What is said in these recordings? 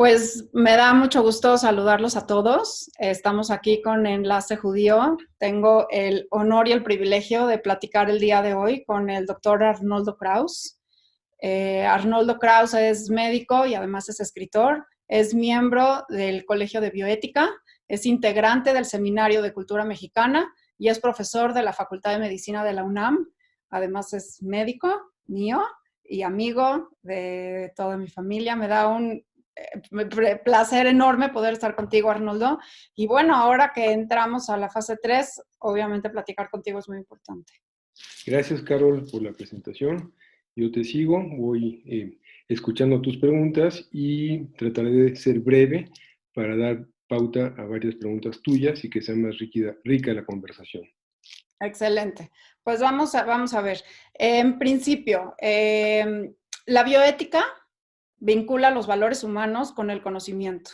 Pues me da mucho gusto saludarlos a todos. Estamos aquí con Enlace Judío. Tengo el honor y el privilegio de platicar el día de hoy con el doctor Arnoldo Kraus. Arnoldo Kraus es médico y además es escritor. Es miembro del Colegio de Bioética, es integrante del Seminario de Cultura Mexicana y es profesor de la Facultad de Medicina de la UNAM. Además es médico mío y amigo de toda mi familia. Me da un placer enorme poder estar contigo, Arnoldo. Y bueno, ahora que entramos a la fase 3, obviamente platicar contigo es muy importante. Gracias, Carol, por la presentación. Yo te sigo, voy escuchando tus preguntas y trataré de ser breve para dar pauta a varias preguntas tuyas y que sea más rica la conversación. Excelente. Pues vamos a ver. En principio, la bioética vincula los valores humanos con el conocimiento.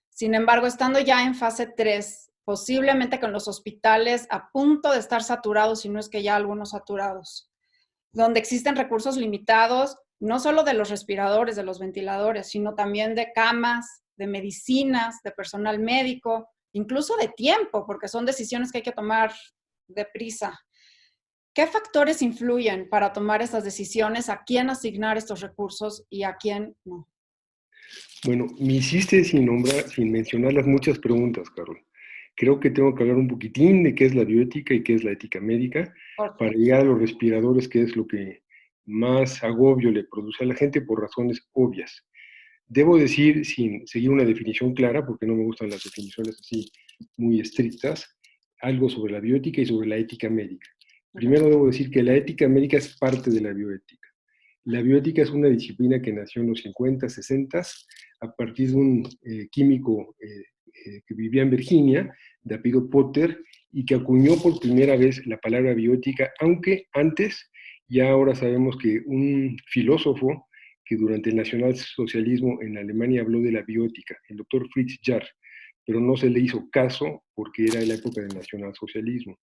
Sin embargo, estando ya en fase 3, posiblemente con los hospitales a punto de estar saturados, si no es que ya algunos saturados, donde existen recursos limitados, no solo de los respiradores, de los ventiladores, sino también de camas, de medicinas, de personal médico, incluso de tiempo, porque son decisiones que hay que tomar deprisa. ¿Qué factores influyen para tomar estas decisiones, a quién asignar estos recursos y a quién no? Bueno, me hiciste sin mencionar las muchas preguntas, Carol. Creo que tengo que hablar un poquitín de qué es la bioética y qué es la ética médica para llegar a los respiradores, que es lo que más agobio le produce a la gente por razones obvias. Debo decir, sin seguir una definición clara, porque no me gustan las definiciones así muy estrictas, algo sobre la bioética y sobre la ética médica. Primero debo decir que la ética médica es parte de la bioética. La bioética es una disciplina que nació en los 50, 60, a partir de un químico que vivía en Virginia, de apellido Potter, y que acuñó por primera vez la palabra bioética, aunque antes, ya ahora sabemos que un filósofo que durante el nacionalsocialismo en Alemania habló de la bioética, el doctor Fritz Jarr, pero no se le hizo caso porque era la época del nacionalsocialismo.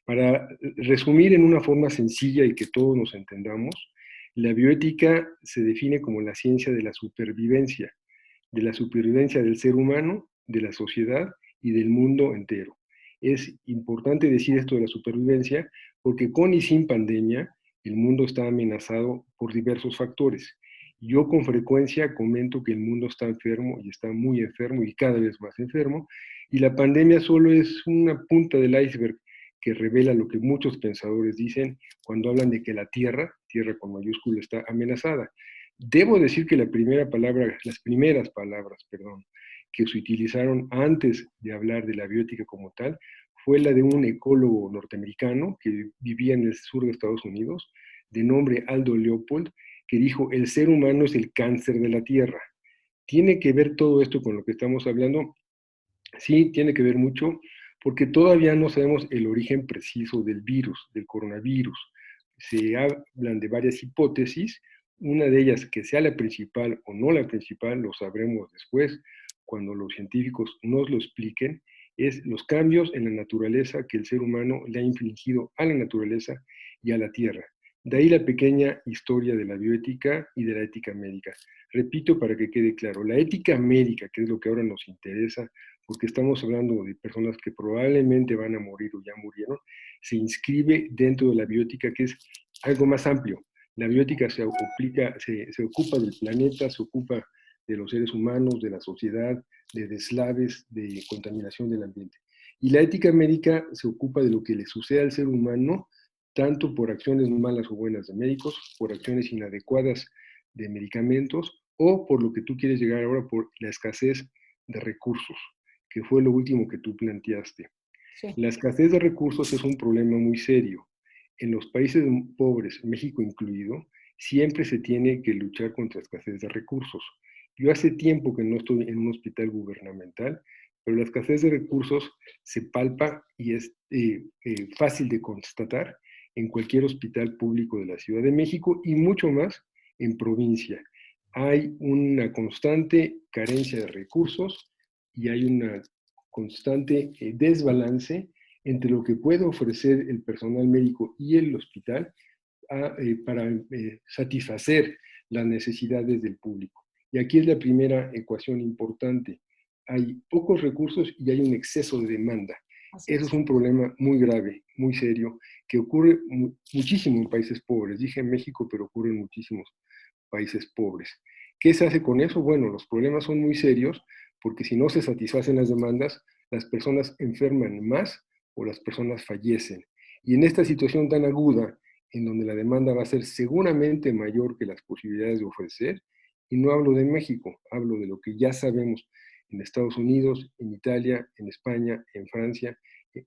Para resumir en una forma sencilla y que todos nos entendamos, la bioética se define como la ciencia de la supervivencia del ser humano, de la sociedad y del mundo entero. Es importante decir esto de la supervivencia porque con y sin pandemia el mundo está amenazado por diversos factores. Yo con frecuencia comento que el mundo está enfermo y está muy enfermo y cada vez más enfermo, y la pandemia solo es una punta del iceberg que revela lo que muchos pensadores dicen cuando hablan de que la Tierra con mayúscula, está amenazada. Debo decir que las primeras palabras, que se utilizaron antes de hablar de la biótica como tal, fue la de un ecólogo norteamericano que vivía en el sur de Estados Unidos, de nombre Aldo Leopold, que dijo: el ser humano es el cáncer de la Tierra. ¿Tiene que ver todo esto con lo que estamos hablando? Sí, tiene que ver mucho, porque todavía no sabemos el origen preciso del virus, del coronavirus. Se hablan de varias hipótesis, una de ellas que sea la principal o no la principal, lo sabremos después, cuando los científicos nos lo expliquen, es los cambios en la naturaleza que el ser humano le ha infligido a la naturaleza y a la Tierra. De ahí la pequeña historia de la bioética y de la ética médica. Repito para que quede claro, la ética médica, que es lo que ahora nos interesa, porque estamos hablando de personas que probablemente van a morir o ya murieron, se inscribe dentro de la biótica, que es algo más amplio. La biótica se ocupa del planeta, se ocupa de los seres humanos, de la sociedad, de deslaves, de contaminación del ambiente. Y la ética médica se ocupa de lo que le sucede al ser humano, tanto por acciones malas o buenas de médicos, por acciones inadecuadas de medicamentos, o por lo que tú quieres llegar ahora, por la escasez de recursos, que fue lo último que tú planteaste. Sí. La escasez de recursos es un problema muy serio. En los países pobres, México incluido, siempre se tiene que luchar contra la escasez de recursos. Yo hace tiempo que no estoy en un hospital gubernamental, pero la escasez de recursos se palpa y es fácil de constatar en cualquier hospital público de la Ciudad de México y mucho más en provincia. Hay una constante carencia de recursos y hay una constante desbalance entre lo que puede ofrecer el personal médico y el hospital para satisfacer las necesidades del público. Y aquí es la primera ecuación importante. Hay pocos recursos y hay un exceso de demanda. Así Eso es es. un problema muy grave, muy serio, que ocurre muchísimo en países pobres. Dije en México, pero ocurre en muchísimos países pobres. ¿Qué se hace con eso? Bueno, los problemas son muy serios porque si no se satisfacen las demandas, las personas enferman más o las personas fallecen. Y en esta situación tan aguda, en donde la demanda va a ser seguramente mayor que las posibilidades de ofrecer, y no hablo de México, hablo de lo que ya sabemos en Estados Unidos, en Italia, en España, en Francia,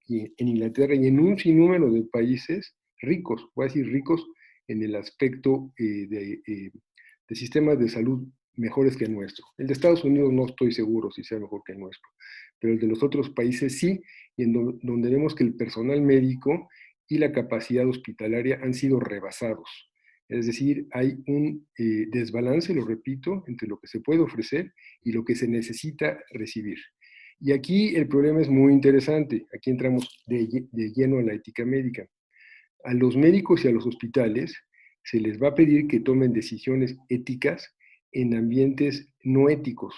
y en Inglaterra y en un sinnúmero de países ricos, voy a decir ricos en el aspecto de sistemas de salud mejores que el nuestro. El de Estados Unidos no estoy seguro si sea mejor que el nuestro, pero el de los otros países sí, y en donde vemos que el personal médico y la capacidad hospitalaria han sido rebasados. Es decir, hay un desbalance, lo repito, entre lo que se puede ofrecer y lo que se necesita recibir. Y aquí el problema es muy interesante. Aquí entramos de lleno a la ética médica. A los médicos y a los hospitales se les va a pedir que tomen decisiones éticas en ambientes no éticos.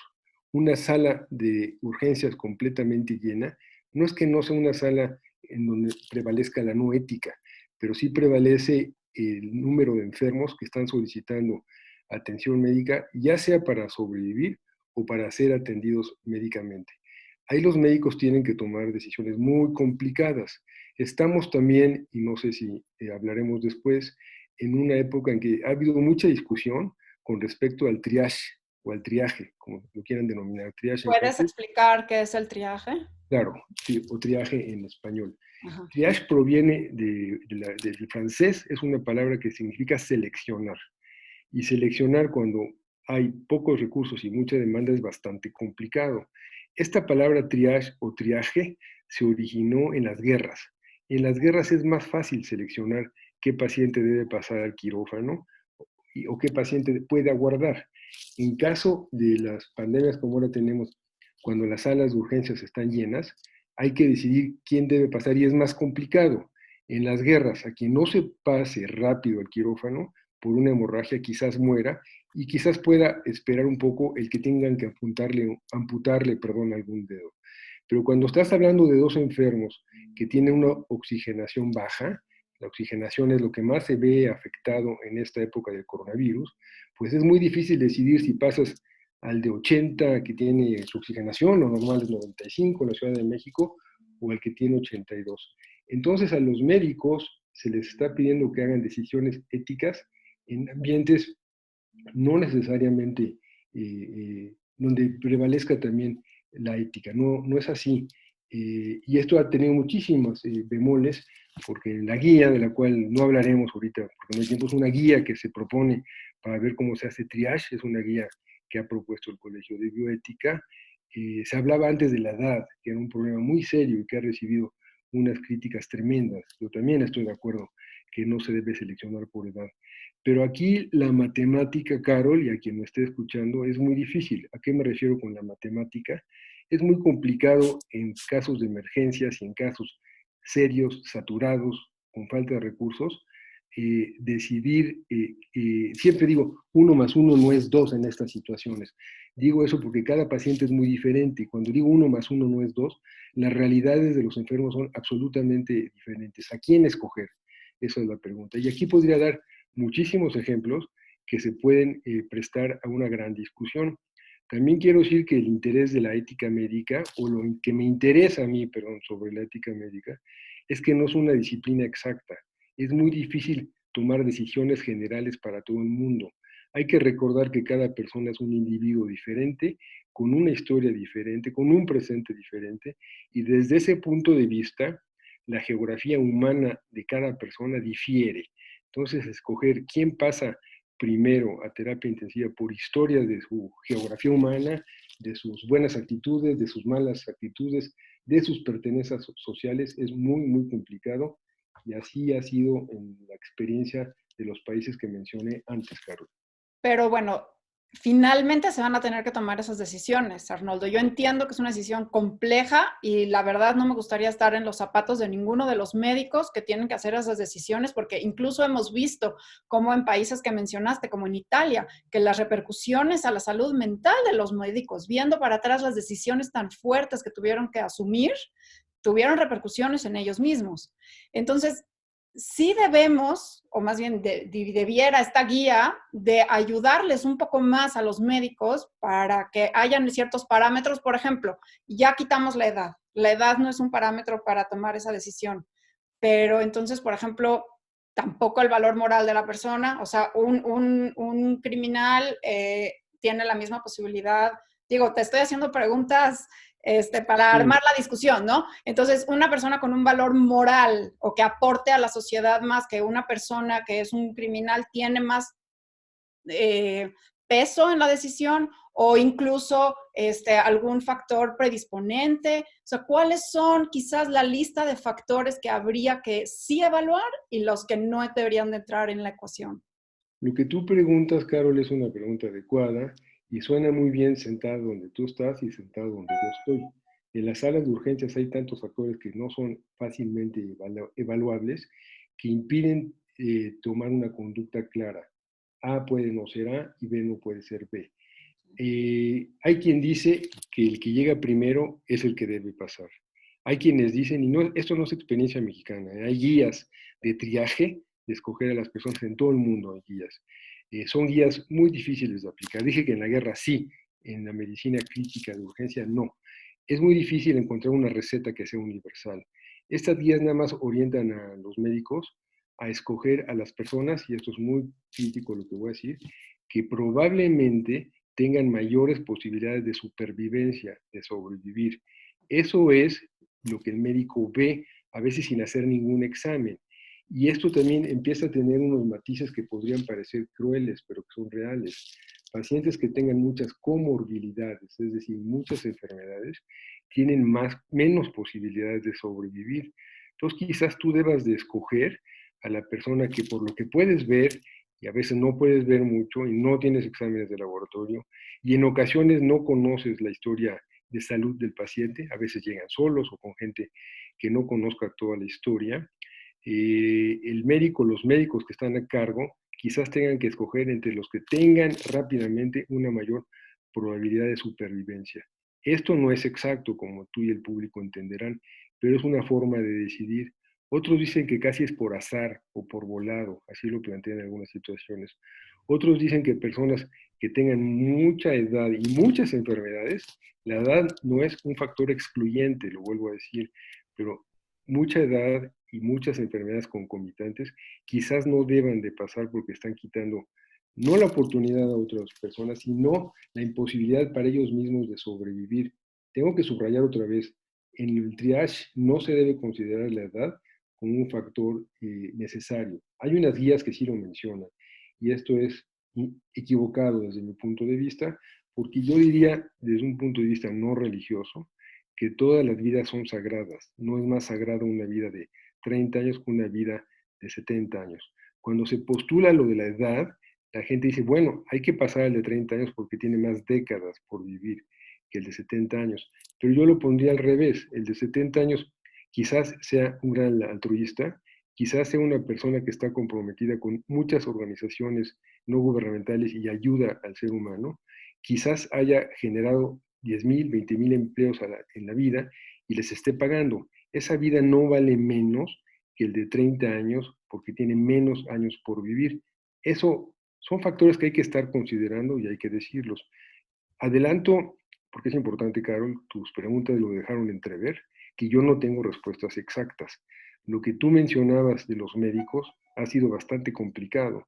Una sala de urgencias completamente llena no es que no sea una sala en donde prevalezca la no ética, pero sí prevalece el número de enfermos que están solicitando atención médica, ya sea para sobrevivir o para ser atendidos médicamente. Ahí los médicos tienen que tomar decisiones muy complicadas. Estamos también, y no sé si hablaremos después, en una época en que ha habido mucha discusión con respecto al triage o al triaje, como lo quieran denominar, triage en ¿Puedes francés, explicar qué es el triaje? claro, sí, o triaje en español. Ajá. Triage proviene del francés, es una palabra que significa seleccionar. Y seleccionar cuando hay pocos recursos y mucha demanda es bastante complicado. Esta palabra triage o triaje se originó en las guerras. En las guerras es más fácil seleccionar qué paciente debe pasar al quirófano o qué paciente puede aguardar. En caso de las pandemias como ahora tenemos, cuando las salas de urgencias están llenas, hay que decidir quién debe pasar y es más complicado. En las guerras, a quien no se pase rápido al quirófano por una hemorragia quizás muera y quizás pueda esperar un poco el que tengan que amputarle, perdón, algún dedo. Pero cuando estás hablando de dos enfermos que tienen una oxigenación baja, la oxigenación es lo que más se ve afectado en esta época del coronavirus, pues es muy difícil decidir si pasas al de 80 que tiene su oxigenación, lo normal es 95 en la Ciudad de México, o al que tiene 82. Entonces a los médicos se les está pidiendo que hagan decisiones éticas en ambientes no necesariamente donde prevalezca también la ética. No, no es así. Y esto ha tenido muchísimos bemoles, porque la guía, de la cual no hablaremos ahorita, porque no hay tiempo, es una guía que se propone para ver cómo se hace triage, es una guía que ha propuesto el Colegio de Bioética. Se hablaba antes de la edad, que era un problema muy serio y que ha recibido unas críticas tremendas. Yo también estoy de acuerdo que no se debe seleccionar por edad. Pero aquí la matemática, Carol, y a quien me esté escuchando, es muy difícil. ¿A qué me refiero con la matemática? Es muy complicado en casos de emergencias y en casos serios, saturados, con falta de recursos, decidir, siempre digo, uno más uno no es dos en estas situaciones. Digo eso porque cada paciente es muy diferente y cuando digo uno más uno no es dos, las realidades de los enfermos son absolutamente diferentes. ¿A quién escoger? Esa es la pregunta. Y aquí podría dar muchísimos ejemplos que se pueden prestar a una gran discusión. También quiero decir que el interés de la ética médica, o lo que me interesa a mí, perdón, sobre la ética médica, es que no es una disciplina exacta. Es muy difícil tomar decisiones generales para todo el mundo. Hay que recordar que cada persona es un individuo diferente, con una historia diferente, con un presente diferente, y desde ese punto de vista, la geografía humana de cada persona difiere. Entonces, escoger quién pasa primero a terapia intensiva por historia de su geografía humana, de sus buenas actitudes, de sus malas actitudes, de sus pertenencias sociales, es muy, muy complicado. Y así ha sido en la experiencia de los países que mencioné antes, Carlos. Pero bueno, finalmente se van a tener que tomar esas decisiones, Arnoldo. Yo entiendo que es una decisión compleja y la verdad no me gustaría estar en los zapatos de ninguno de los médicos que tienen que hacer esas decisiones, porque incluso hemos visto como en países que mencionaste, como en Italia, que las repercusiones a la salud mental de los médicos, viendo para atrás las decisiones tan fuertes que tuvieron que asumir, tuvieron repercusiones en ellos mismos. Entonces, sí debemos, o más bien debiera esta guía de ayudarles un poco más a los médicos para que hayan ciertos parámetros. Por ejemplo, ya quitamos la edad. La edad no es un parámetro para tomar esa decisión, pero entonces, por ejemplo, tampoco el valor moral de la persona, o sea, un criminal tiene la misma posibilidad. Digo, te estoy haciendo preguntas para Sí. armar la discusión, ¿no? Entonces, una persona con un valor moral o que aporte a la sociedad más que una persona que es un criminal tiene más peso en la decisión o incluso algún factor predisponente. O sea, ¿cuáles son quizás la lista de factores que habría que sí evaluar y los que no deberían de entrar en la ecuación? Lo que tú preguntas, Carol, es una pregunta adecuada y suena muy bien sentado donde tú estás y sentado donde yo estoy. En las salas de urgencias hay tantos factores que no son fácilmente evaluables que impiden tomar una conducta clara. A puede no ser A y B no puede ser B. Hay quien dice que el que llega primero es el que debe pasar. Hay quienes dicen, y no, esto no es experiencia mexicana, hay guías de triaje, de escoger a las personas en todo el mundo, hay guías. Son guías muy difíciles de aplicar. Dije que en la guerra sí, en la medicina crítica de urgencia no. Es muy difícil encontrar una receta que sea universal. Estas guías nada más orientan a los médicos a escoger a las personas, y esto es muy crítico lo que voy a decir, que probablemente tengan mayores posibilidades de supervivencia, de sobrevivir. Eso es lo que el médico ve, a veces sin hacer ningún examen. Y esto también empieza a tener unos matices que podrían parecer crueles, pero que son reales. Pacientes que tengan muchas comorbilidades, es decir, muchas enfermedades, tienen menos posibilidades de sobrevivir. Entonces, quizás tú debas de escoger a la persona que por lo que puedes ver, y a veces no puedes ver mucho y no tienes exámenes de laboratorio, y en ocasiones no conoces la historia de salud del paciente, a veces llegan solos o con gente que no conozca toda la historia. El médico, los médicos que están a cargo, quizás tengan que escoger entre los que tengan rápidamente una mayor probabilidad de supervivencia. Esto no es exacto, como tú y el público entenderán, pero es una forma de decidir. Otros dicen que casi es por azar o por volado, así lo plantean en algunas situaciones. Otros dicen que personas que tengan mucha edad y muchas enfermedades, la edad no es un factor excluyente, lo vuelvo a decir, pero mucha edad y muchas enfermedades concomitantes quizás no deban de pasar porque están quitando no la oportunidad a otras personas, sino la imposibilidad para ellos mismos de sobrevivir. Tengo que subrayar otra vez, en el triage no se debe considerar la edad como un factor necesario. Hay unas guías que sí lo mencionan, y esto es equivocado desde mi punto de vista, porque yo diría, desde un punto de vista no religioso, que todas las vidas son sagradas. No es más sagrada una vida de 30 años que una vida de 70 años. Cuando se postula lo de la edad, la gente dice, bueno, hay que pasar al de 30 años porque tiene más décadas por vivir que el de 70 años. Pero yo lo pondría al revés. El de 70 años quizás sea un gran altruista, quizás sea una persona que está comprometida con muchas organizaciones no gubernamentales y ayuda al ser humano, quizás haya generado 10,000, 20,000 empleos en la vida y les esté pagando. Esa vida no vale menos que el de 30 años porque tiene menos años por vivir. Eso son factores que hay que estar considerando y hay que decirlos. Adelanto, porque es importante, Carol, tus preguntas lo dejaron entrever, que yo no tengo respuestas exactas. Lo que tú mencionabas de los médicos ha sido bastante complicado.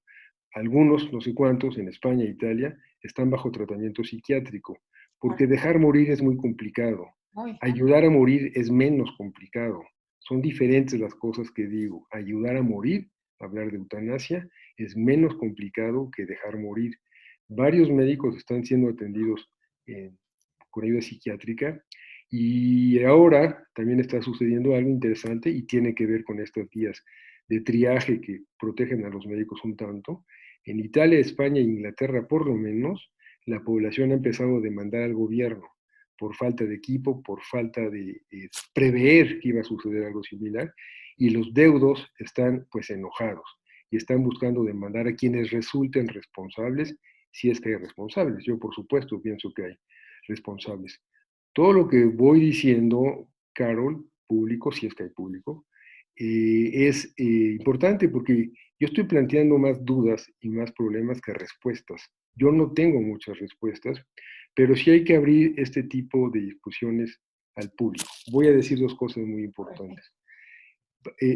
Algunos, no sé cuántos, en España e Italia, están bajo tratamiento psiquiátrico, porque dejar morir es muy complicado. Muy. Ayudar a morir es menos complicado. Son diferentes las cosas que digo. Ayudar a morir, hablar de eutanasia, es menos complicado que dejar morir. Varios médicos están siendo atendidos con ayuda psiquiátrica y ahora también está sucediendo algo interesante y tiene que ver con estas guías de triaje que protegen a los médicos un tanto. En Italia, España e Inglaterra, por lo menos, la población ha empezado a demandar al gobierno por falta de equipo, por falta de prever que iba a suceder algo similar, y los deudos están pues enojados y están buscando demandar a quienes resulten responsables, si es que hay responsables. Yo, por supuesto, pienso que hay responsables. Todo lo que voy diciendo, Carol, público, si es que hay público, es importante porque yo estoy planteando más dudas y más problemas que respuestas. Yo no tengo muchas respuestas, pero sí hay que abrir este tipo de discusiones al público. Voy a decir dos cosas muy importantes.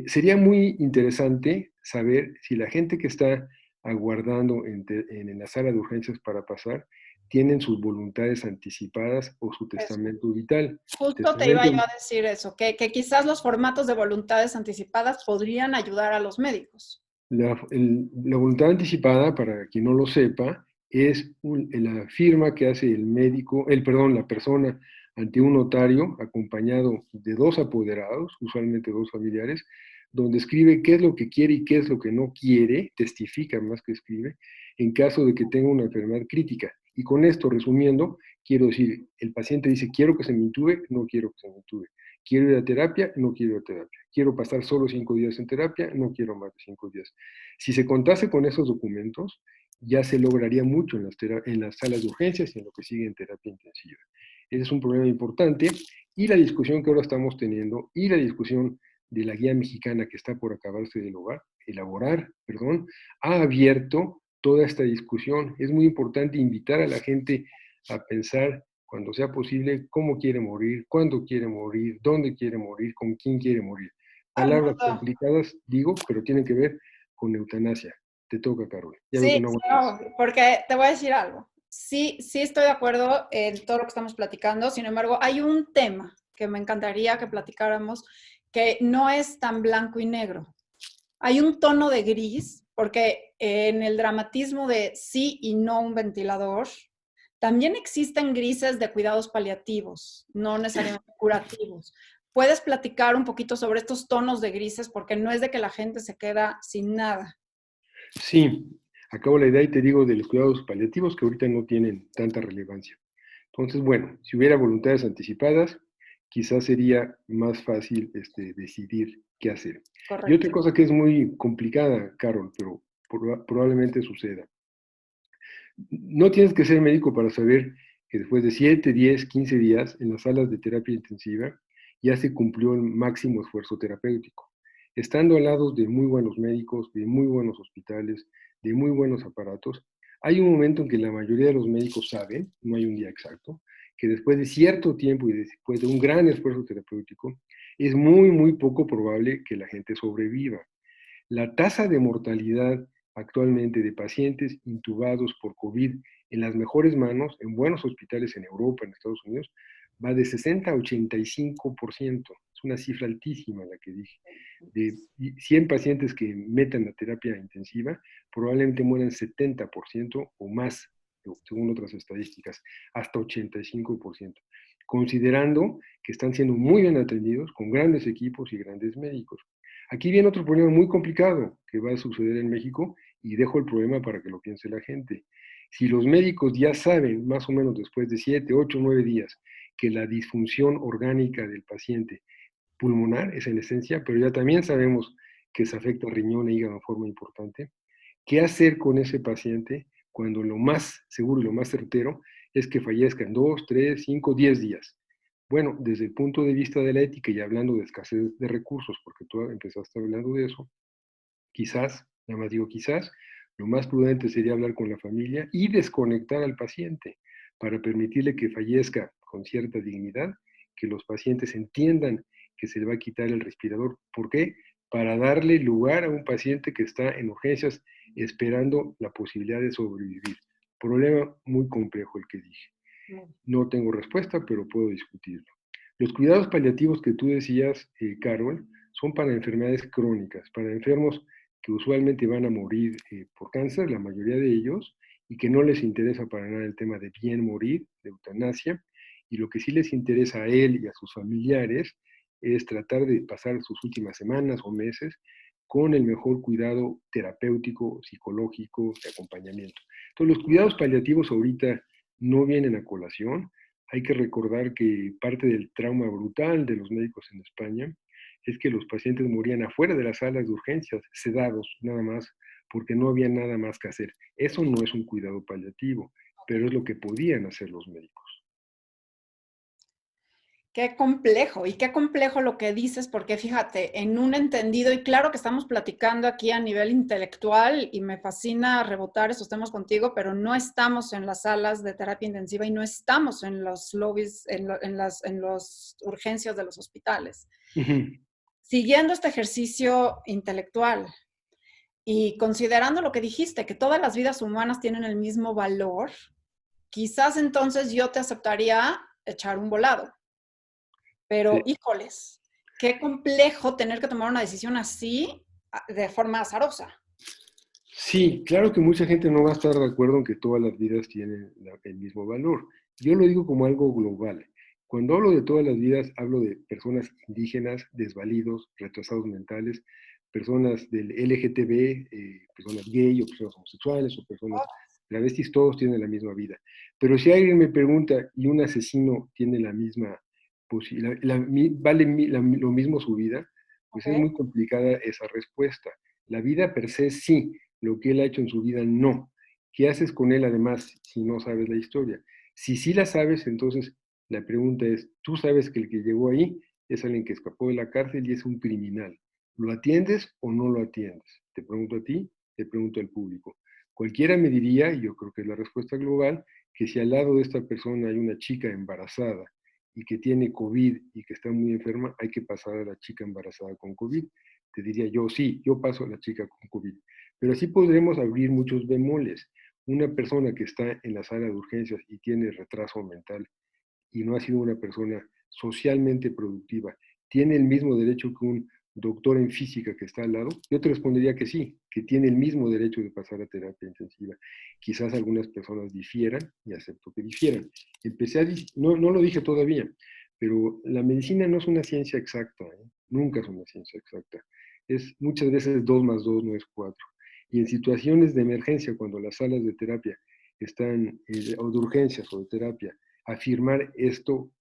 Sería muy interesante saber si la gente que está aguardando en la sala de urgencias para pasar tienen sus voluntades anticipadas o su Eso. testamento vital. Justo te iba Testamento, yo a decir eso, que quizás los formatos de voluntades anticipadas podrían ayudar a los médicos. la voluntad anticipada, para quien no lo sepa, es la firma que hace el médico, perdón, la persona ante un notario acompañado de dos apoderados, usualmente dos familiares, donde escribe qué es lo que quiere y qué es lo que no quiere, testifica más que escribe, en caso de que tenga una enfermedad crítica. Y con esto, resumiendo, quiero decir, el paciente dice, quiero que se me intube, no quiero que se me intube. Quiero ir a terapia, no quiero ir a terapia. Quiero pasar solo 5 días en terapia, no quiero más de 5 días. Si se contase con esos documentos, ya se lograría mucho en las salas de urgencias y en lo que sigue en terapia intensiva. Ese es un problema importante y la discusión que ahora estamos teniendo y la discusión de la guía mexicana que está por acabarse de elaborar, ha abierto toda esta discusión. Es muy importante invitar a la gente a pensar cuando sea posible cómo quiere morir, cuándo quiere morir, dónde quiere morir, con quién quiere morir. Palabras Arnoldo. complicadas, digo, pero tienen que ver con eutanasia. Te toca, Carol. Ya veo que Sí, no sí, aguantas. no, porque te voy a decir algo. Sí, sí estoy de acuerdo en todo lo que estamos platicando. Sin embargo, hay un tema que me encantaría que platicáramos que no es tan blanco y negro. Hay un tono de gris, porque en el dramatismo de sí y no un ventilador, también existen grises de cuidados paliativos, no necesariamente curativos. ¿Puedes platicar un poquito sobre estos tonos de grises? Porque no es de que la gente se queda sin nada. Sí, acabo la idea y te digo de los cuidados paliativos que ahorita no tienen tanta relevancia. Entonces, bueno, si hubiera voluntades anticipadas, quizás sería más fácil decidir qué hacer. Y Correcto. otra cosa que es muy complicada, Carol, pero probablemente suceda. No tienes que ser médico para saber que después de 7, 10, 15 días en las salas de terapia intensiva ya se cumplió el máximo esfuerzo terapéutico. Estando al lado de muy buenos médicos, de muy buenos hospitales, de muy buenos aparatos, hay un momento en que la mayoría de los médicos saben, no hay un día exacto, que después de cierto tiempo y después de un gran esfuerzo terapéutico, es muy, muy poco probable que la gente sobreviva. La tasa de mortalidad actualmente de pacientes intubados por COVID en las mejores manos, en buenos hospitales en Europa, en Estados Unidos, va de 60 a 85%. Es una cifra altísima la que dije. De 100 pacientes que metan la terapia intensiva, probablemente mueran 70% o más, según otras estadísticas, hasta 85%, considerando que están siendo muy bien atendidos con grandes equipos y grandes médicos. Aquí viene otro problema muy complicado que va a suceder en México y dejo el problema para que lo piense la gente. Si los médicos ya saben, más o menos después de 7, 8, 9 días, que la disfunción orgánica del paciente pulmonar es en esencia, pero ya también sabemos que se afecta riñón e hígado de forma importante, ¿qué hacer con ese paciente cuando lo más seguro y lo más certero es que fallezca en 2, 3, 5, 10 días? Bueno, desde el punto de vista de la ética y hablando de escasez de recursos, porque tú empezaste hablando de eso, quizás, nada más digo quizás, lo más prudente sería hablar con la familia y desconectar al paciente para permitirle que fallezca con cierta dignidad, que los pacientes entiendan que se le va a quitar el respirador. ¿Por qué? Para darle lugar a un paciente que está en urgencias esperando la posibilidad de sobrevivir. Problema muy complejo el que dije. No tengo respuesta, pero puedo discutirlo. Los cuidados paliativos que tú decías, Carol, son para enfermedades crónicas, para enfermos que usualmente van a morir por cáncer, la mayoría de ellos, y que no les interesa para nada el tema de bien morir, de eutanasia, y lo que sí les interesa a él y a sus familiares es tratar de pasar sus últimas semanas o meses con el mejor cuidado terapéutico, psicológico, de acompañamiento. Entonces, los cuidados paliativos ahorita no vienen a colación. Hay que recordar que parte del trauma brutal de los médicos en España es que los pacientes morían afuera de las salas de urgencias, sedados nada más, porque no había nada más que hacer. Eso no es un cuidado paliativo, pero es lo que podían hacer los médicos. Qué complejo, y qué complejo lo que dices, porque fíjate, en un entendido, y claro que estamos platicando aquí a nivel intelectual, y me fascina rebotar esos temas contigo, pero no estamos en las salas de terapia intensiva y no estamos en los lobbies, en las urgencias de los hospitales. Ujú. Siguiendo este ejercicio intelectual y considerando lo que dijiste, que todas las vidas humanas tienen el mismo valor, quizás entonces yo te aceptaría echar un volado. Pero, Sí. híjoles, qué complejo tener que tomar una decisión así de forma azarosa. Sí, claro que mucha gente no va a estar de acuerdo en que todas las vidas tienen el mismo valor. Yo lo digo como algo global. Cuando hablo de todas las vidas, hablo de personas indígenas, desvalidos, retrasados mentales, personas del LGTB, personas gay o personas homosexuales o personas travestis, todos tienen la misma vida. Pero si alguien me pregunta y un asesino tiene la misma vale lo mismo su vida, pues es ¿Ok? muy complicada esa respuesta. La vida per se sí, lo que él ha hecho en su vida no. ¿Qué haces con él además si no sabes la historia? Si sí la sabes, entonces la pregunta es, tú sabes que el que llegó ahí es alguien que escapó de la cárcel y es un criminal. ¿Lo atiendes o no lo atiendes? Te pregunto a ti, te pregunto al público. Cualquiera me diría, y yo creo que es la respuesta global, que si al lado de esta persona hay una chica embarazada y que tiene COVID y que está muy enferma, hay que pasar a la chica embarazada con COVID. Te diría yo, sí, yo paso a la chica con COVID. Pero así podremos abrir muchos bemoles. Una persona que está en la sala de urgencias y tiene retraso mental y no ha sido una persona socialmente productiva, ¿tiene el mismo derecho que un doctor en física que está al lado? Yo te respondería que sí, que tiene el mismo derecho de pasar a terapia intensiva. Quizás algunas personas difieran y acepto que difieran. No lo dije todavía, pero la medicina no es una ciencia exacta, ¿eh? Nunca es una ciencia exacta. Es muchas veces 2 más 2 no es 4. Y en situaciones de emergencia, cuando las salas de terapia están, o de urgencias o de terapia, afirmar esto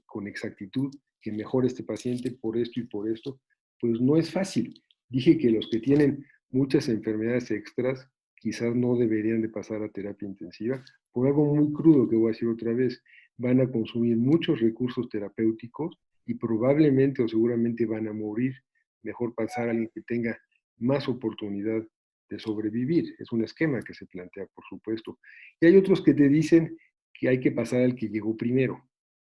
con exactitud, que mejore este paciente por esto y por esto, pues no es fácil. Dije que los que tienen muchas enfermedades extras quizás no deberían de pasar a terapia intensiva, por algo muy crudo que voy a decir otra vez, van a consumir muchos recursos terapéuticos y probablemente o seguramente van a morir. Mejor pasar a alguien que tenga más oportunidad de sobrevivir. Es un esquema que se plantea, por supuesto. Y hay otros que te dicen que hay que pasar al que llegó primero,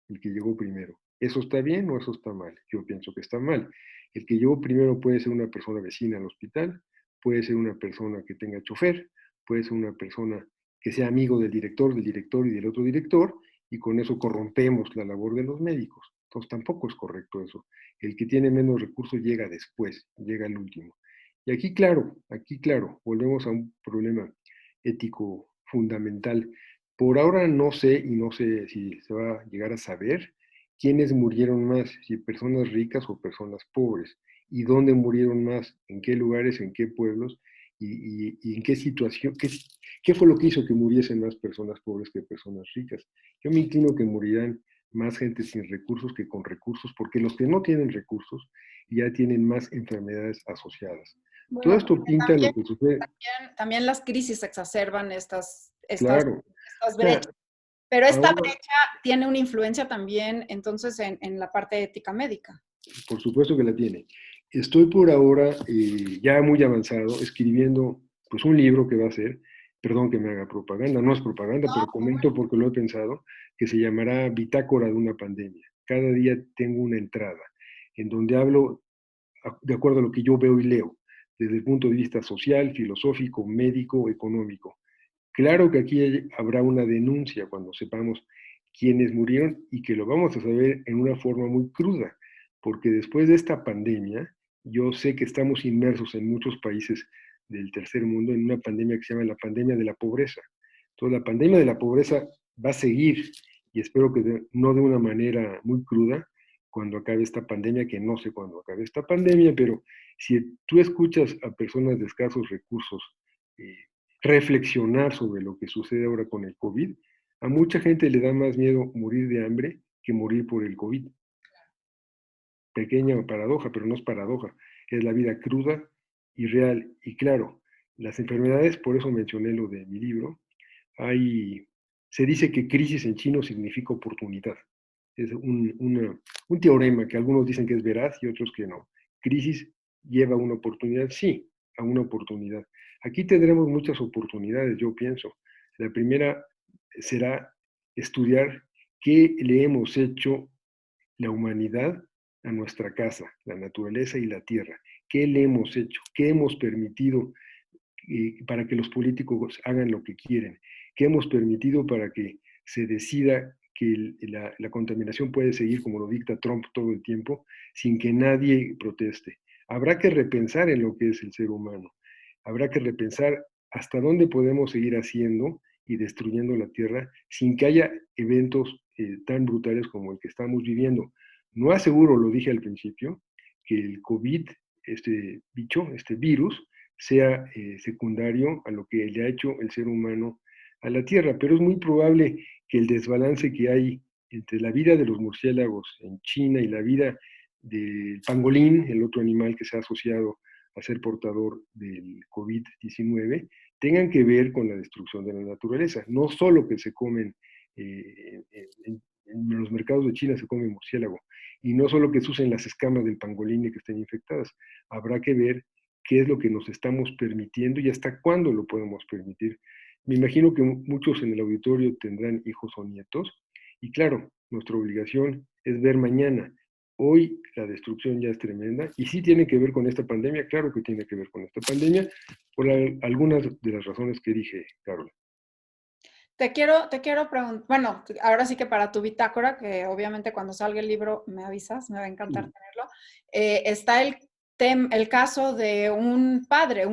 el que llegó primero. ¿Eso está bien o eso está mal? Yo pienso que está mal. El que llegó primero puede ser una persona vecina al hospital, puede ser una persona que tenga chofer, puede ser una persona que sea amigo del director y del otro director, y con eso corrompemos la labor de los médicos. Entonces tampoco es correcto eso. El que tiene menos recursos llega después, llega al último. Y aquí claro, volvemos a un problema ético fundamental. Por ahora no sé y no sé si se va a llegar a saber quiénes murieron más, si personas ricas o personas pobres, y dónde murieron más, en qué lugares, en qué pueblos, y en qué situación, qué fue lo que hizo que muriesen más personas pobres que personas ricas. Yo me inclino que morirán más gente sin recursos que con recursos, porque los que no tienen recursos ya tienen más enfermedades asociadas. Todo Bueno, esto pinta lo que sucede, también las crisis exacerban claro. estas O sea, brechas, pero esta ahora, brecha tiene una influencia también entonces en la parte ética médica. por supuesto que la tiene. Estoy por ahora, ya muy avanzado, escribiendo pues un libro que va a ser, perdón que me haga propaganda, no es propaganda, pero comento porque lo he pensado, que se llamará Bitácora de una pandemia. Cada día tengo una entrada en donde hablo de acuerdo a lo que yo veo y leo, desde el punto de vista social, filosófico, médico, económico. Claro que aquí habrá una denuncia cuando sepamos quiénes murieron y que lo vamos a saber en una forma muy cruda, porque después de esta pandemia, yo sé que estamos inmersos en muchos países del tercer mundo en una pandemia que se llama la pandemia de la pobreza. Entonces, la pandemia de la pobreza va a seguir y espero que no de una manera muy cruda cuando acabe esta pandemia, que no sé cuándo acabe esta pandemia, pero si tú escuchas a personas de escasos recursos eh, reflexionar sobre lo que sucede ahora con el COVID, A mucha gente le da más miedo morir de hambre que morir por el COVID. Pequeña paradoja, pero no es paradoja, es la vida cruda y real. Y claro, las enfermedades, por eso mencioné lo de mi libro, se dice que crisis en chino significa oportunidad. Es un teorema que algunos dicen que es veraz y otros que no. Crisis lleva a una oportunidad, sí, a una oportunidad. Aquí tendremos muchas oportunidades, yo pienso. La primera será estudiar qué le hemos hecho la humanidad a nuestra casa, la naturaleza y la tierra. ¿Qué le hemos hecho? ¿Qué hemos permitido para que los políticos hagan lo que quieren? ¿Qué hemos permitido para que se decida que la contaminación puede seguir como lo dicta Trump todo el tiempo sin que nadie proteste? Habrá que repensar en lo que es el ser humano. Habrá que repensar hasta dónde podemos seguir haciendo y destruyendo la tierra sin que haya eventos tan brutales como el que estamos viviendo. No aseguro, lo dije al principio, que el COVID, este bicho, este virus, sea secundario a lo que le ha hecho el ser humano a la Tierra, pero es muy probable que el desbalance que hay entre la vida de los murciélagos en China y la vida del pangolín, el otro animal que se ha asociado a ser portador del COVID-19, tengan que ver con la destrucción de la naturaleza. No solo que se comen, en los mercados de China se come murciélago, y no solo que se usen las escamas del pangolín y que estén infectadas. Habrá que ver qué es lo que nos estamos permitiendo y hasta cuándo lo podemos permitir. Me imagino que muchos en el auditorio tendrán hijos o nietos y claro, nuestra obligación es ver mañana. Hoy la destrucción ya es tremenda y sí tiene que ver con esta pandemia, claro que tiene que ver con esta pandemia, por algunas de las razones que dije, Carol. Te quiero preguntar, bueno, ahora sí que para tu bitácora, que obviamente cuando salga el libro me avisas, me va a encantar tenerlo, está el caso de un padre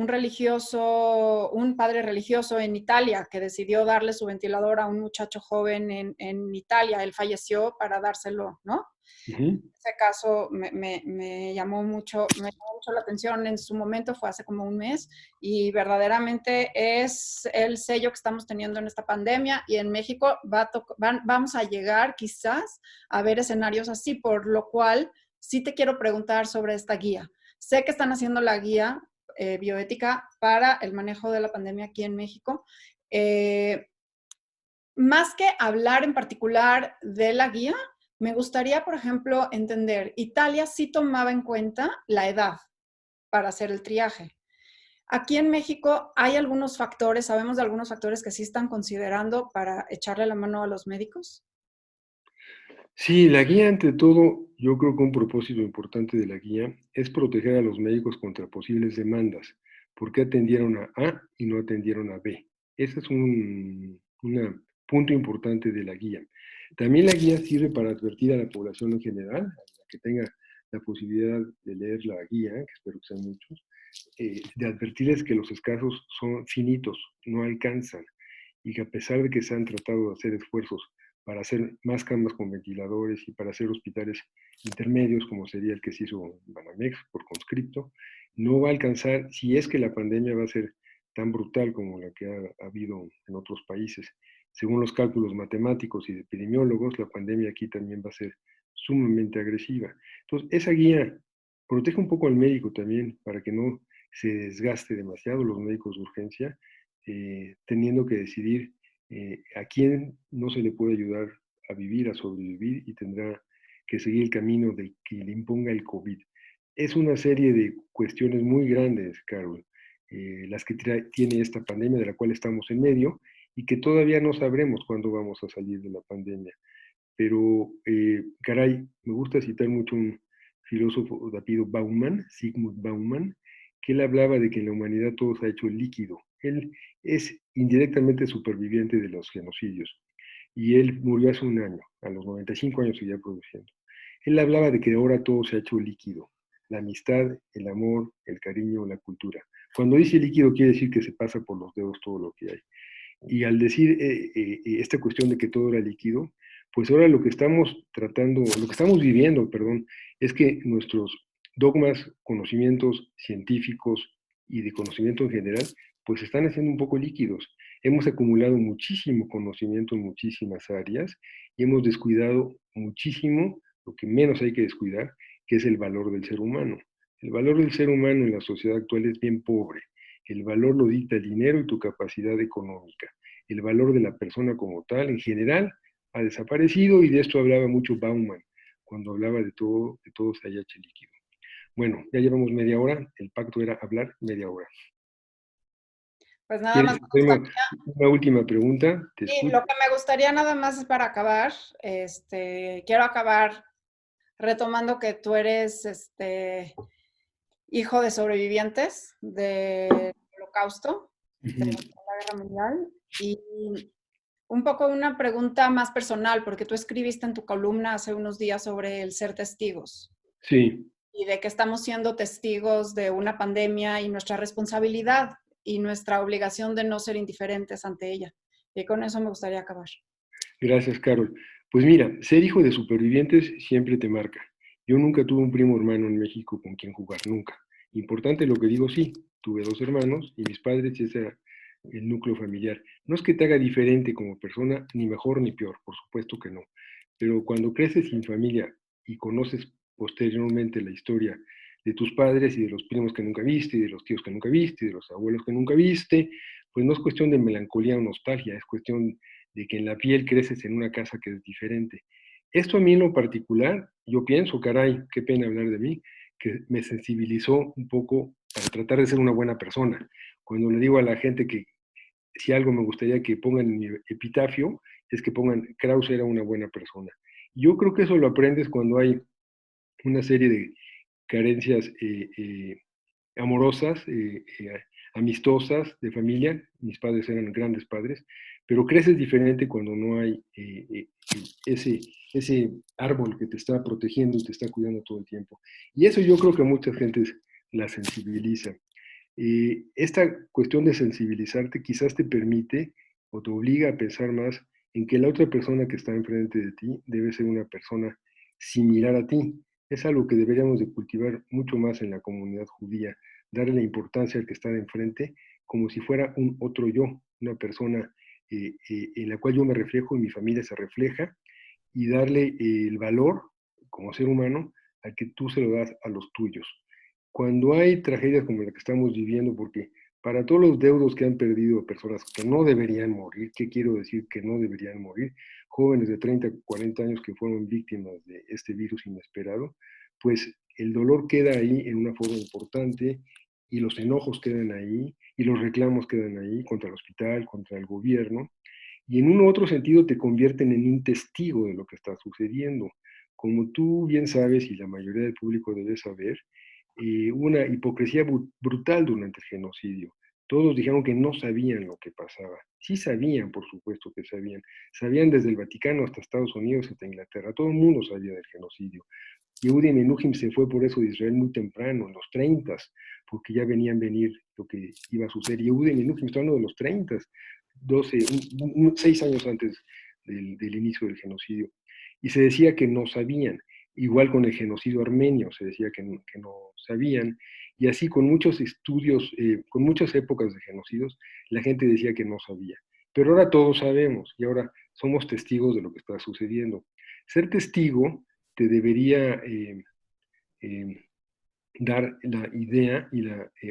religioso en Italia que decidió darle su ventilador a un muchacho joven en Italia. Él falleció para dárselo, ¿no? Ese caso me llamó mucho la atención en su momento, fue hace como un mes, y verdaderamente es el sello que estamos teniendo en esta pandemia, y en México vamos a llegar quizás a ver escenarios así, por lo cual sí te quiero preguntar sobre esta guía. Sé que están haciendo la guía bioética para el manejo de la pandemia aquí en México. Más que hablar en particular de la guía, me gustaría, por ejemplo, entender, Italia sí tomaba en cuenta la edad para hacer el triaje. Aquí en México hay algunos factores, sabemos de algunos factores que sí están considerando para echarle la mano a los médicos. Sí, la guía ante todo, yo creo que un propósito importante de la guía es proteger a los médicos contra posibles demandas. ¿Por qué atendieron a A y no atendieron a B? Ese es un punto importante de la guía. También la guía sirve para advertir a la población en general, a la que tenga la posibilidad de leer la guía, que espero que sean muchos, de advertirles que los escasos son finitos, no alcanzan, y que a pesar de que se han tratado de hacer esfuerzos para hacer más camas con ventiladores y para hacer hospitales intermedios, como sería el que se hizo en Banamex por conscripto, no va a alcanzar si es que la pandemia va a ser tan brutal como la que ha habido en otros países. Según los cálculos matemáticos y de epidemiólogos, la pandemia aquí también va a ser sumamente agresiva. Entonces, esa guía protege un poco al médico también para que no se desgaste demasiado los médicos de urgencia, teniendo que decidir a quién no se le puede ayudar a vivir, a sobrevivir y tendrá que seguir el camino de que le imponga el COVID. Es una serie de cuestiones muy grandes, Carol, las que tiene esta pandemia de la cual estamos en medio y que todavía no sabremos cuándo vamos a salir de la pandemia. Pero, caray, me gusta citar mucho un filósofo de apellido Bauman, Sigmund Bauman, que él hablaba de que en la humanidad todo se ha hecho líquido. Él es indirectamente superviviente de los genocidios y él murió hace un año, a los 95 años seguía produciendo. Él hablaba de que ahora todo se ha hecho líquido, la amistad, el amor, el cariño, la cultura. Cuando dice líquido quiere decir que se pasa por los dedos todo lo que hay. Y al decir esta cuestión de que todo era líquido, pues ahora lo que estamos tratando, lo que estamos viviendo, perdón, es que nuestros dogmas, conocimientos científicos y de conocimiento en general pues se están haciendo un poco líquidos. Hemos acumulado muchísimo conocimiento en muchísimas áreas y hemos descuidado muchísimo lo que menos hay que descuidar, que es el valor del ser humano. El valor del ser humano en la sociedad actual es bien pobre. El valor lo dicta el dinero y tu capacidad económica. El valor de la persona como tal, en general, ha desaparecido, y de esto hablaba mucho Bauman cuando hablaba de todo se haya hecho líquido. Bueno, ya llevamos media hora, el pacto era hablar media hora. Pues nada ¿Quieres más me hacerme gustaría, una última pregunta? Te sí, escucho. lo que me gustaría nada más es para acabar, quiero acabar retomando que tú eres hijo de sobrevivientes del Holocausto, de la Ujú. Segunda Guerra Mundial, y un poco una pregunta más personal, porque tú escribiste en tu columna hace unos días sobre el ser testigos Sí, y de que estamos siendo testigos de una pandemia y nuestra responsabilidad y nuestra obligación de no ser indiferentes ante ella. Y con eso me gustaría acabar. gracias, Carol. Pues mira, ser hijo de supervivientes siempre te marca. Yo nunca tuve un primo hermano en México con quien jugar, nunca. Importante lo que digo, sí, tuve dos hermanos y mis padres, ese era el núcleo familiar. No es que te haga diferente como persona, ni mejor ni peor, por supuesto que no. Pero cuando creces sin familia y conoces posteriormente la historia de tus padres y de los primos que nunca viste, y de los tíos que nunca viste, y de los abuelos que nunca viste, pues no es cuestión de melancolía o nostalgia, es cuestión de que en la piel creces en una casa que es diferente. Esto a mí en lo particular, yo pienso, caray, qué pena hablar de mí, que me sensibilizó un poco para tratar de ser una buena persona. Cuando le digo a la gente que si algo me gustaría que pongan en mi epitafio, es que pongan, Krause era una buena persona. Yo creo que eso lo aprendes cuando hay una serie de carencias amorosas, amistosas, de familia. Mis padres eran grandes padres, pero creces diferente cuando no hay ese, ese árbol que te está protegiendo y te está cuidando todo el tiempo. Y eso yo creo que a muchas gentes la sensibiliza. Esta cuestión de sensibilizarte quizás te permite o te obliga a pensar más en que la otra persona que está enfrente de ti debe ser una persona similar a ti. Es algo que deberíamos de cultivar mucho más en la comunidad judía, darle la importancia al que está de enfrente como si fuera un otro yo, una persona en la cual yo me reflejo y mi familia se refleja, y darle el valor como ser humano al que tú se lo das a los tuyos. Cuando hay tragedias como la que estamos viviendo, porque para todos los deudos que han perdido personas que no deberían morir, ¿qué quiero decir que no deberían morir? Jóvenes de 30, 40 años que fueron víctimas de este virus inesperado, pues el dolor queda ahí en una forma importante, y los enojos quedan ahí y los reclamos quedan ahí contra el hospital, contra el gobierno, y en un u otro sentido te convierten en un testigo de lo que está sucediendo. Como tú bien sabes y la mayoría del público debe saber, hubo una hipocresía brutal durante el genocidio. Todos dijeron que no sabían lo que pasaba. Sí sabían, por supuesto que sabían. Sabían desde el Vaticano hasta Estados Unidos, hasta Inglaterra. Todo el mundo sabía del genocidio. Yehudi Menuhin se fue por eso de Israel muy temprano, en los 30, porque ya venían venir lo que iba a suceder. Yehudi Menuhin está hablando de los 30, 12, 6 años antes del inicio del genocidio. Y se decía que no sabían. Igual con el genocidio armenio, se decía que no sabían. Y así con muchos estudios, con muchas épocas de genocidios, la gente decía que no sabía. Pero ahora todos sabemos y ahora somos testigos de lo que está sucediendo. Ser testigo te debería eh, dar la idea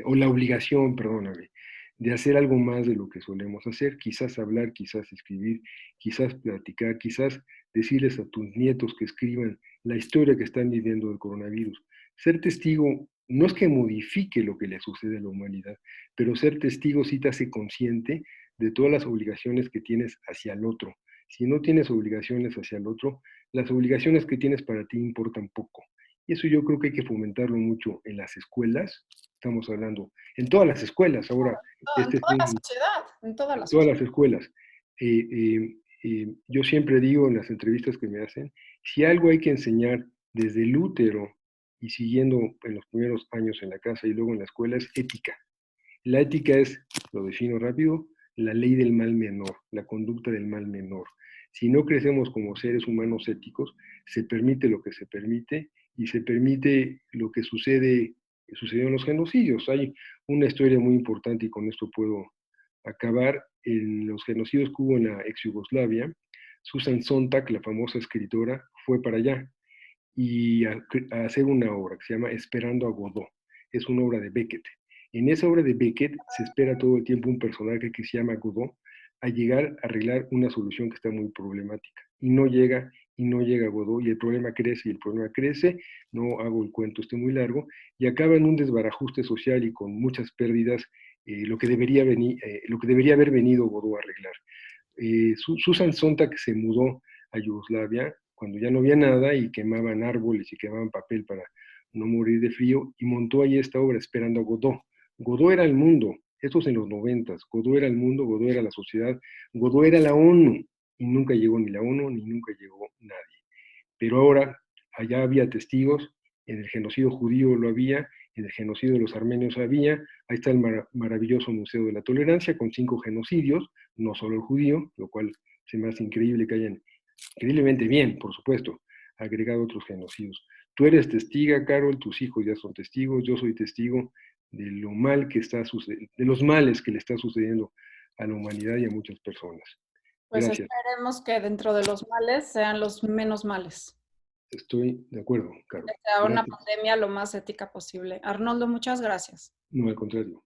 o la obligación, perdóname, de hacer algo más de lo que solemos hacer, quizás hablar, quizás escribir, quizás platicar, quizás decirles a tus nietos que escriban la historia que están viviendo del coronavirus. Ser testigo no es que modifique lo que le sucede a la humanidad, pero ser testigo sí te hace consciente de todas las obligaciones que tienes hacia el otro. Si no tienes obligaciones hacia el otro, las obligaciones que tienes para ti importan poco. Y eso yo creo que hay que fomentarlo mucho en las escuelas. Estamos hablando en todas las escuelas. Ahora, En este es toda la sociedad, en toda la en todas sociedad. las escuelas. Yo siempre digo en las entrevistas que me hacen, si algo hay que enseñar desde el útero y siguiendo en los primeros años en la casa y luego en la escuela, es ética. La ética es, lo defino rápido, la ley del mal menor, la conducta del mal menor. Si no crecemos como seres humanos éticos, se permite lo que se permite, y se permite lo que sucede sucedieron los genocidios. Hay una historia muy importante y con esto puedo acabar. En los genocidios que hubo en la ex Yugoslavia, Susan Sontag, la famosa escritora, fue para allá y a hacer una obra que se llama Esperando a Godot. Es una obra de Beckett. En esa obra de Beckett se espera todo el tiempo un personaje que se llama Godot a llegar a arreglar una solución que está muy problemática. Y no llega Godot, y el problema crece, y el problema crece, no hago el cuento, este muy largo, y acaba en un desbarajuste social y con muchas pérdidas, lo que debería haber venido Godot a arreglar. Susan Sontag se mudó a Yugoslavia cuando ya no había nada y quemaban árboles y quemaban papel para no morir de frío, y montó ahí esta obra Esperando a Godot. Godot era el mundo, esto es en los 90, Godot era el mundo, Godot era la sociedad, Godot era la ONU, y nunca llegó ni la ONU ni nunca llegó nadie. Pero ahora allá había testigos, en el genocidio judío lo había, en el genocidio de los armenios había, ahí está el maravilloso Museo de la Tolerancia con 5 genocidios, no solo el judío, lo cual se me hace increíble que hayan, increíblemente bien, por supuesto, agregado otros genocidios. Tú eres testiga, Carol, tus hijos ya son testigos, yo soy testigo de lo mal que está sucediendo, de los males que le está sucediendo a la humanidad y a muchas personas. Pues Gracias, esperemos que dentro de los males sean los menos males. estoy de acuerdo, Carol. Que sea una Gracias. pandemia lo más ética posible. Arnoldo, muchas gracias. No, al contrario.